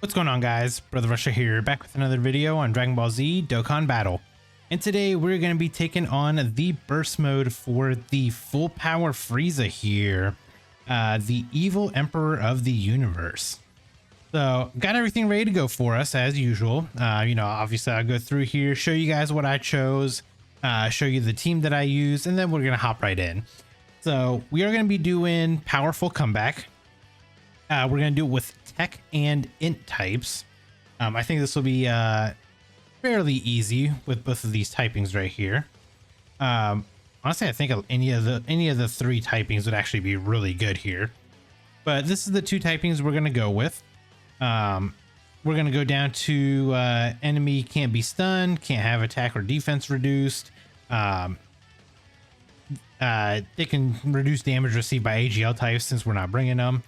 What's going on, guys? Brother Russia here, back with another video on Dragon Ball Z Dokkan Battle. And today we're going to be taking on the burst mode for the full power Frieza here, the evil emperor of the universe. So got everything ready to go for us as usual. Obviously I'll go through here, show you guys what I chose, show you the team that I use, and then we're going to hop right in. So we are going to be doing powerful comeback. We're going to do it with tech and int types. I think this will be fairly easy with both of these typings right here. Honestly, I think any of the three typings would actually be really good here. But this is the two typings we're going to go with. We're going to go down to enemy can't be stunned, can't have attack or defense reduced. They can reduce damage received by AGL types since we're not bringing them.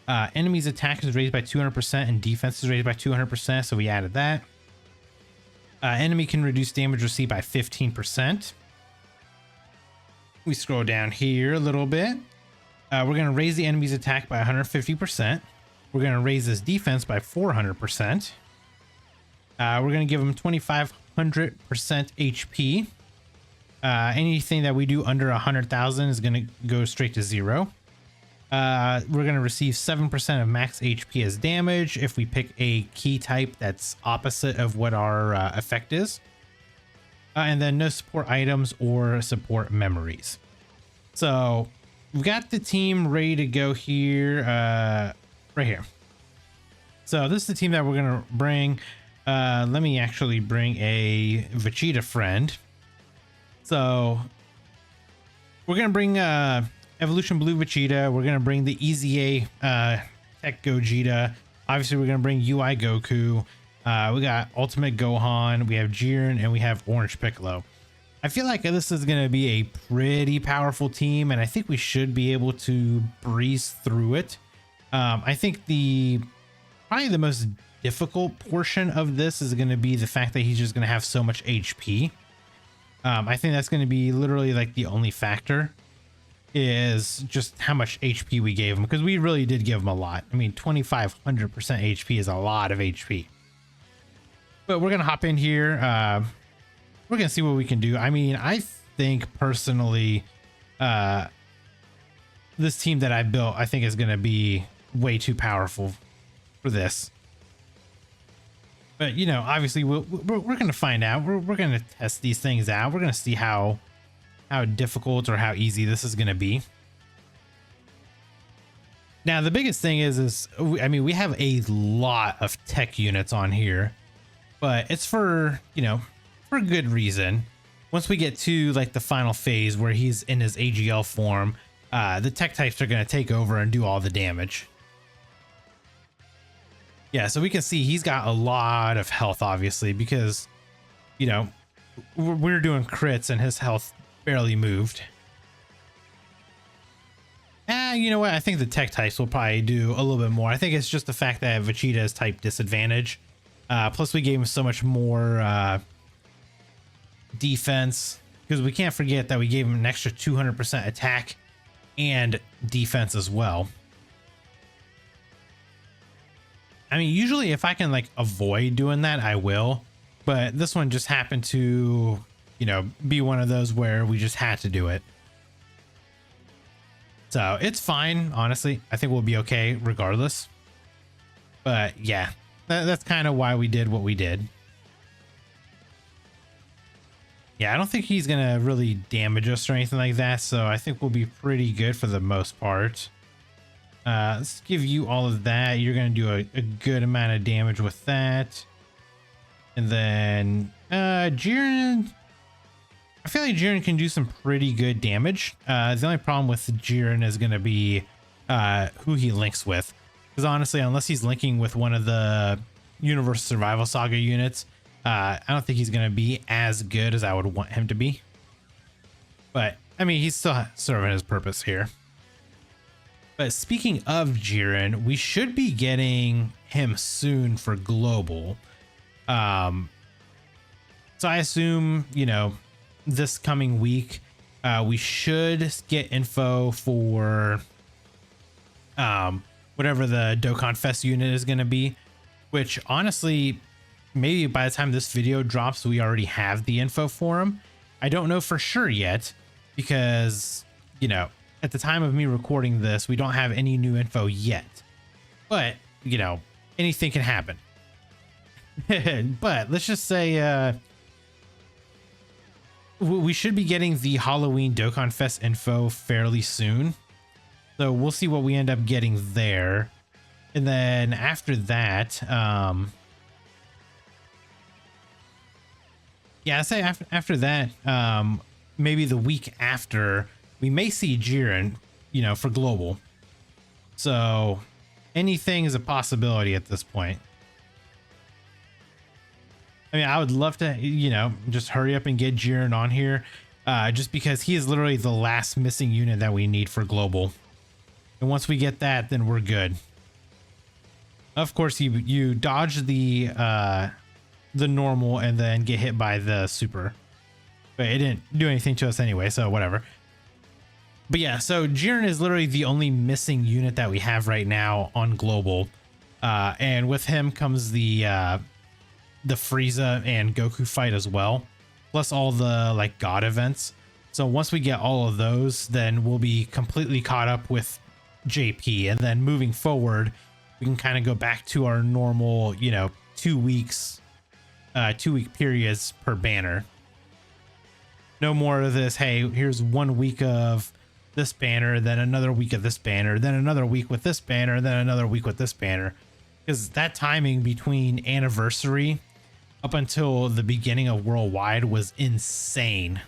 Enemy's attack is raised by 200% and defense is raised by 200%, so we added that. Enemy can reduce damage received by 15%. We scroll down here a little bit. We're going to raise the enemy's attack by 150%. We're going to raise his defense by 400%. We're going to give him 2500% HP. Anything that we do under 100,000 is going to go straight to 0. We're going to receive 7% of max HP as damage if we pick a key type that's opposite of what our effect is. And then no support items or support memories. So we've got the team ready to go here, right here. So this is the team that we're going to bring. Let me actually bring a Vegeta friend. So we're going to bring Evolution Blue Vegeta. We're going to bring the EZA Tech Gogeta. Obviously, we're going to bring UI Goku. We got Ultimate Gohan. We have Jiren, and we have Orange Piccolo. I feel like this is going to be a pretty powerful team, and I think we should be able to breeze through it. I think probably the most difficult portion of this is going to be the fact that he's just going to have so much HP. I think that's going to be literally like the only factor, is just how much HP we gave him, because we really did give him a lot. I mean, 2500% HP is a lot of HP. But we're gonna hop in here. We're gonna see what we can do. I mean, I think personally, this team that I built, I think is gonna be way too powerful for this. But obviously we're gonna find out. We're gonna test these things out. We're gonna see how difficult or how easy this is going to be. Now, the biggest thing is I mean, we have a lot of tech units on here, but it's for a good reason. Once we get to like the final phase where he's in his AGL form, the tech types are going to take over and do all the damage. Yeah, so we can see he's got a lot of health, obviously, because we're doing crits and his health barely moved. You know what? I think the tech types will probably do a little bit more. I think it's just the fact that Vegeta is type disadvantage. Plus we gave him so much more defense, because we can't forget that we gave him an extra 200% attack and defense as well. I mean, usually if I can like avoid doing that, I will, but this one just happened to be one of those where we just had to do it. So it's fine, honestly. I think we'll be okay regardless. But yeah, that's kind of why we did what we did. Yeah, I don't think he's gonna really damage us or anything like that, so I think we'll be pretty good for the most part. Let's give you all of that. You're gonna do a good amount of damage with that. And then Jiren, I feel like Jiren can do some pretty good damage. The only problem with Jiren is going to be who he links with. Because honestly, unless he's linking with one of the Universe Survival Saga units, I don't think he's going to be as good as I would want him to be. But, I mean, he's still serving his purpose here. But speaking of Jiren, we should be getting him soon for Global. So I assume, this coming week, we should get info for whatever the Dokkan Fest unit is going to be. which honestly, maybe by the time this video drops, we already have the info for him. I don't know for sure yet because, you know, at the time of me recording this, we don't have any new info yet, but you know, anything can happen. But let's just say, we should be getting the Halloween Dokkan Fest info fairly soon. So we'll see what we end up getting there. And then after that, yeah, I'd say after that, maybe the week after, we may see Jiren, you know, for global. So anything is a possibility at this point. I mean, I would love to, you know, just hurry up and get Jiren on here, just because he is literally the last missing unit that we need for global. And once we get that, then we're good. Of course, you dodge the normal and then get hit by the super, but it didn't do anything to us anyway, so whatever. But yeah, so Jiren is literally the only missing unit that we have right now on global, and with him comes the Frieza and Goku fight as well, plus all the like god events. So once we get all of those, then we'll be completely caught up with JP, and then moving forward we can kind of go back to our normal, you know, 2 weeks, 2-week periods per banner. No more of this, hey, here's 1 week of this banner, then another week of this banner, then another week with this banner, then another week with this banner, because that timing between anniversary up until the beginning of worldwide was insane.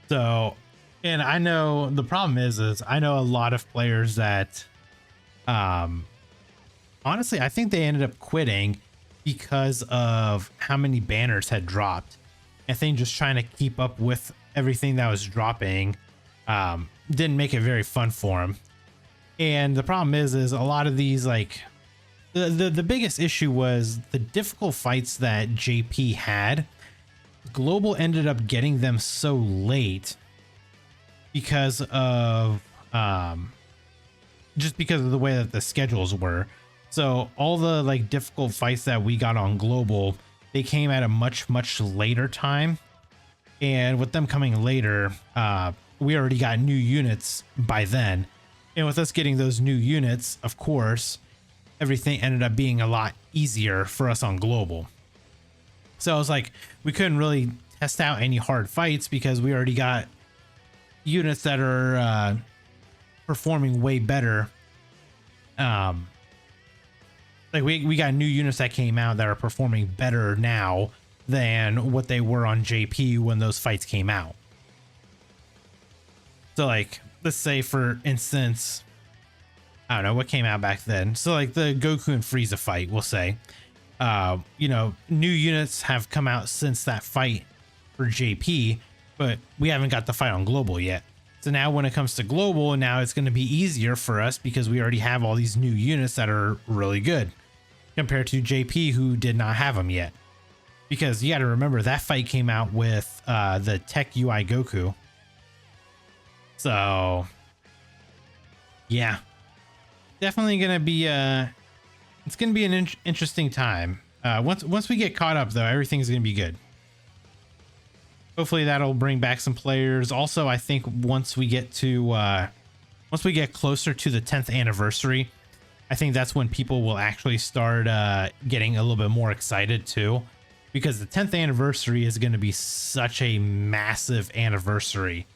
So, and I know the problem is I know a lot of players that, honestly, I think they ended up quitting because of how many banners had dropped. I think just trying to keep up with everything that was dropping, didn't make it very fun for them. And the problem is a lot of these, like, the biggest issue was the difficult fights that JP had. Global ended up getting them so late because of just because of the way that the schedules were. So all the like difficult fights that we got on global, they came at a much later time, and with them coming later, we already got new units by then. And with us getting those new units, of course, everything ended up being a lot easier for us on global. So I was like, we couldn't really test out any hard fights because we already got units that are performing way better. Like we got new units that came out that are performing better now than what they were on JP when those fights came out. So like, let's say for instance, I don't know what came out back then. So like the Goku and Frieza fight, we'll say, you know, new units have come out since that fight for JP, but we haven't got the fight on global yet. So now when it comes to global, now it's going to be easier for us because we already have all these new units that are really good compared to JP, who did not have them yet. Because you got to remember that fight came out with the Tech UI Goku. So yeah, definitely going to be it's going to be an interesting time. Once we get caught up though, everything's going to be good. Hopefully that'll bring back some players. Also, I think once we get closer to the 10th anniversary, I think that's when people will actually start getting a little bit more excited too, because the 10th anniversary is going to be such a massive anniversary.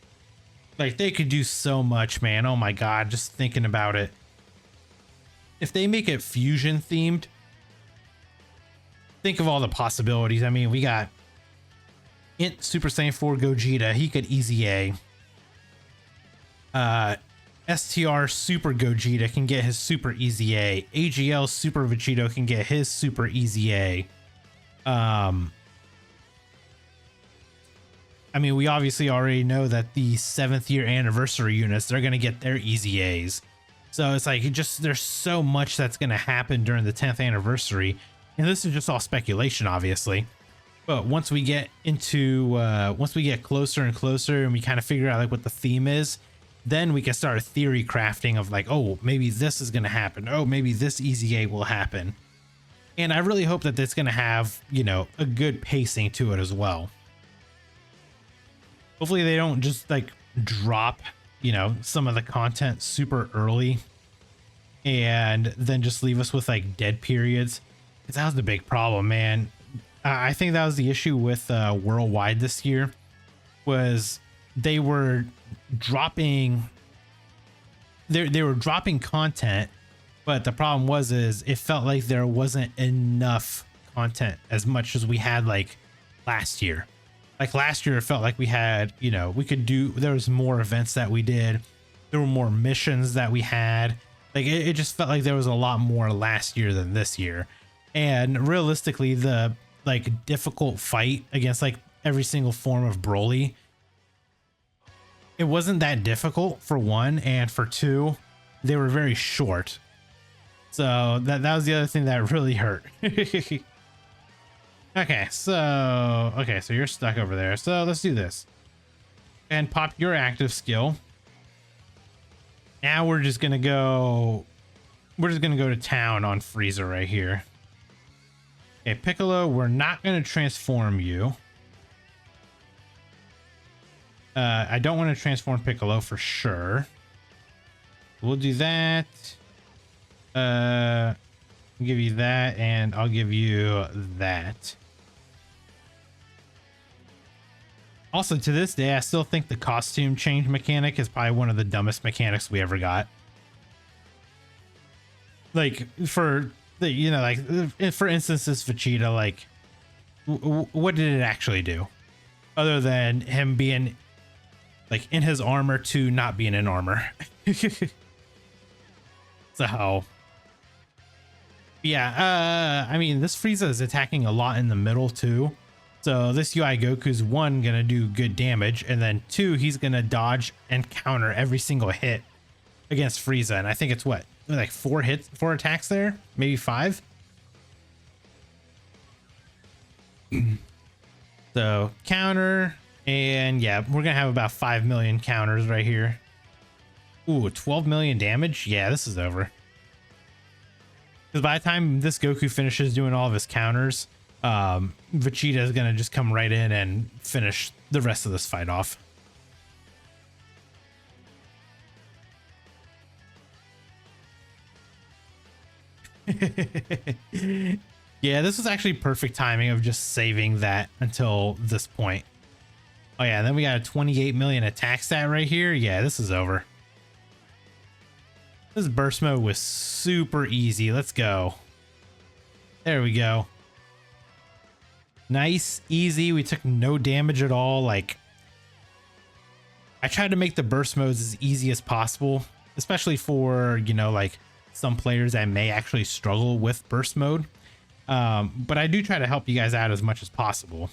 Like they could do so much, man. Oh my God, just thinking about it. If they make it fusion themed, think of all the possibilities. I mean, we got Int Super Saiyan 4 Gogeta, he could easy A. STR Super Gogeta can get his super easy A. AGL Super Vegito can get his super easy A. I mean, we obviously already know that the 7th year anniversary units, they're going to get their easy A's. So it's like, there's so much that's going to happen during the 10th anniversary. And this is just all speculation, obviously. But once we get into, once we get closer and closer and we kind of figure out like what the theme is, then we can start a theory crafting of like, oh, maybe this is going to happen. Oh, maybe this EZA will happen. And I really hope that it's going to have, you know, a good pacing to it as well. Hopefully they don't just like drop, you know, some of the content super early and then just leave us with like dead periods. Because that was the big problem, man. I think that was the issue with Worldwide this year, was they were dropping they were dropping content, but the problem was it felt like there wasn't enough content as much as we had like last year. Like last year, it felt like we had, you know, there was more events that we did. There were more missions that we had. Like it just felt like there was a lot more last year than this year. And realistically, the like difficult fight against like every single form of Broly, it wasn't that difficult for one, and for two, they were very short. So that was the other thing that really hurt. Okay, so you're stuck over there. So let's do this. And pop your active skill. Now we're just gonna go to town on FRIEZA right here. Okay, Piccolo, we're not gonna transform you. I don't want to transform Piccolo for sure. We'll do that. I'll give you that, and I'll give you that. Also, to this day, I still think the costume change mechanic is probably one of the dumbest mechanics we ever got. Like, for the, you know, like, for instance, this Vegeta, like, what did it actually do? Other than him being, like, in his armor to not being in armor. So, yeah, I mean, this Frieza is attacking a lot in the middle, too. So this UI Goku's one, gonna do good damage, and then two, he's gonna dodge and counter every single hit against Frieza. And I think it's what, like 4 attacks there, maybe 5. So counter, and yeah, we're gonna have about 5 million counters right here. Ooh, 12 million damage. Yeah, this is over. Because by the time this Goku finishes doing all of his counters, Vegeta is gonna just come right in and finish the rest of this fight off. Yeah, this was actually perfect timing of just saving that until this point. Oh yeah, then we got a 28 million attack stat right here. Yeah, this is over. This burst mode was super easy. Let's go. There we go. Nice, easy. We took no damage at all. Like, I tried to make the burst modes as easy as possible, especially for, you know, like some players that may actually struggle with burst mode. But I do try to help you guys out as much as possible.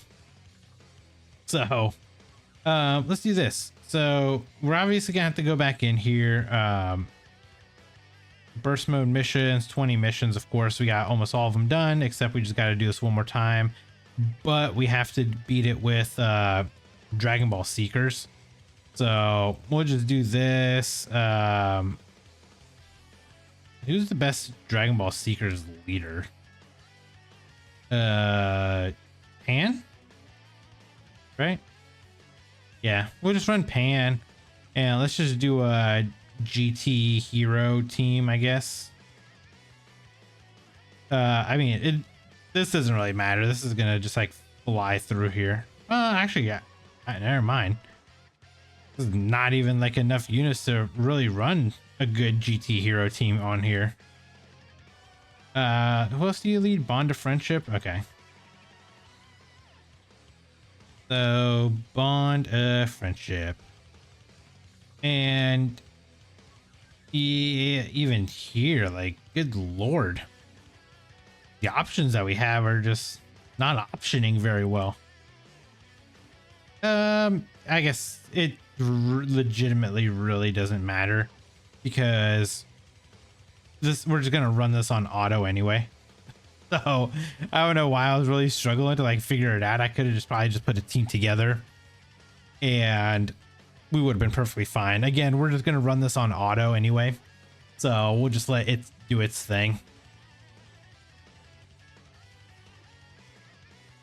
So, let's do this. So we're obviously gonna have to go back in here. Burst mode missions, 20 missions. Of course, we got almost all of them done, except we just got to do this one more time. But we have to beat it with Dragon Ball Seekers. So we'll just do this. Who's the best Dragon Ball Seekers leader? Pan? Right? Yeah, we'll just run Pan. And let's just do a GT hero team, I guess. I mean, this doesn't really matter. This is gonna just like fly through here. Actually, yeah, never mind. This is not even like enough units to really run a good GT hero team on here. Who else do you lead? Bond of Friendship. Okay. So Bond of Friendship, and yeah, even here, like, good lord, the options that we have are just not optioning very well. I guess it legitimately really doesn't matter, because we're just gonna run this on auto anyway. So I don't know why I was really struggling to like figure it out. I could have just probably just put a team together and we would have been perfectly fine. Again, we're just going to run this on auto anyway, so we'll just let it do its thing.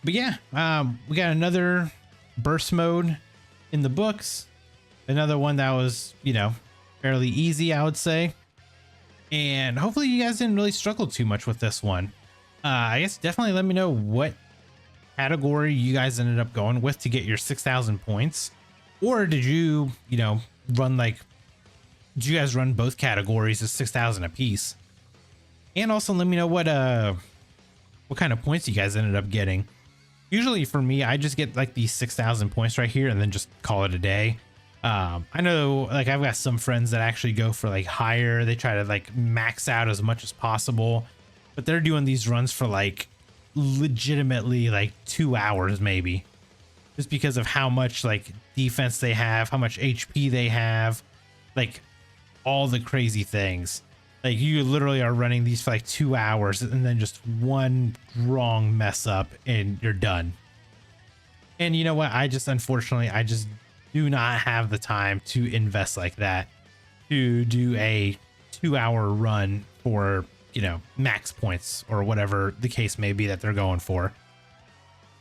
But yeah, we got another burst mode in the books. Another one that was, you know, fairly easy, I would say. And hopefully you guys didn't really struggle too much with this one. I guess definitely let me know what category you guys ended up going with to get your 6,000 points. Or did you, you know, run like, did you guys run both categories as 6,000 apiece? And also let me know what kind of points you guys ended up getting. Usually for me, I just get like these 6,000 points right here and then just call it a day. I know like I've got some friends that actually go for like higher. They try to like max out as much as possible, but they're doing these runs for like legitimately like 2 hours maybe, just because of how much like defense they have, how much HP they have, like all the crazy things. Like you literally are running these for like 2 hours and then just one wrong mess up and you're done. And you know what? Unfortunately, I just do not have the time to invest like that to do a 2-hour run for, you know, max points or whatever the case may be that they're going for.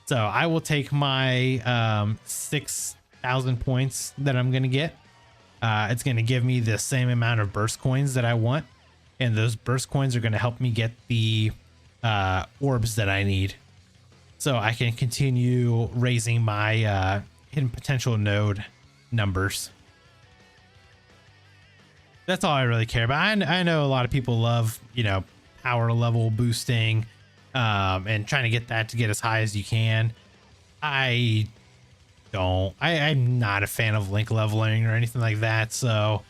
So I will take my 6,000 points that I'm going to get. It's going to give me the same amount of burst coins that I want. And those burst coins are going to help me get the orbs that I need, so I can continue raising my hidden potential node numbers. That's all I really care about. I know a lot of people love, you know, power level boosting and trying to get that to get as high as you can. I don't. I'm not a fan of link leveling or anything like that. So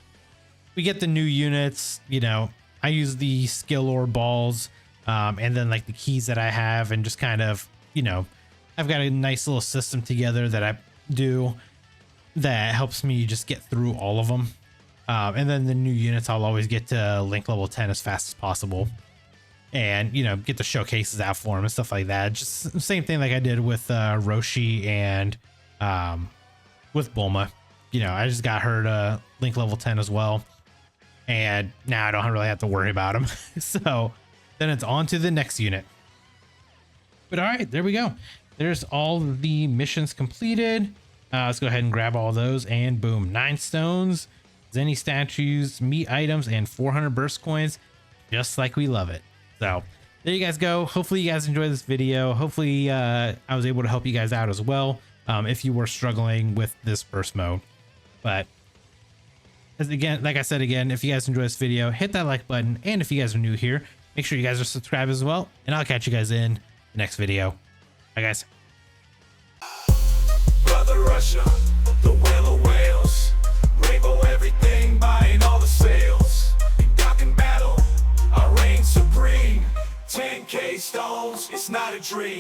we get the new units, you know, I use the skill or balls and then like the keys that I have, and just kind of, you know, I've got a nice little system together that I do that helps me just get through all of them. And then the new units, I'll always get to link level 10 as fast as possible, and, you know, get the showcases out for them and stuff like that. Just the same thing like I did with Roshi and with Bulma. You know, I just got her to link level 10 as well, and now I don't really have to worry about them. So then it's on to the next unit. But all right, there we go. There's all the missions completed. Let's go ahead and grab all those, and boom, 9 stones, Zenny statues, meat items, and 400 burst coins, just like we love it. So there you guys go. Hopefully you guys enjoyed this video. Hopefully I was able to help you guys out as well if you were struggling with this burst mode. But as again, like I said again, if you guys enjoyed this video, hit that like button, and if you guys are new here, make sure you guys are subscribed as well, and I'll catch you guys in the next video. Bye guys. Brother Russia, the whale of whales, rainbow everything, buying all the sales. In Dokkan battle, I reign supreme. 10K stones, it's not a dream.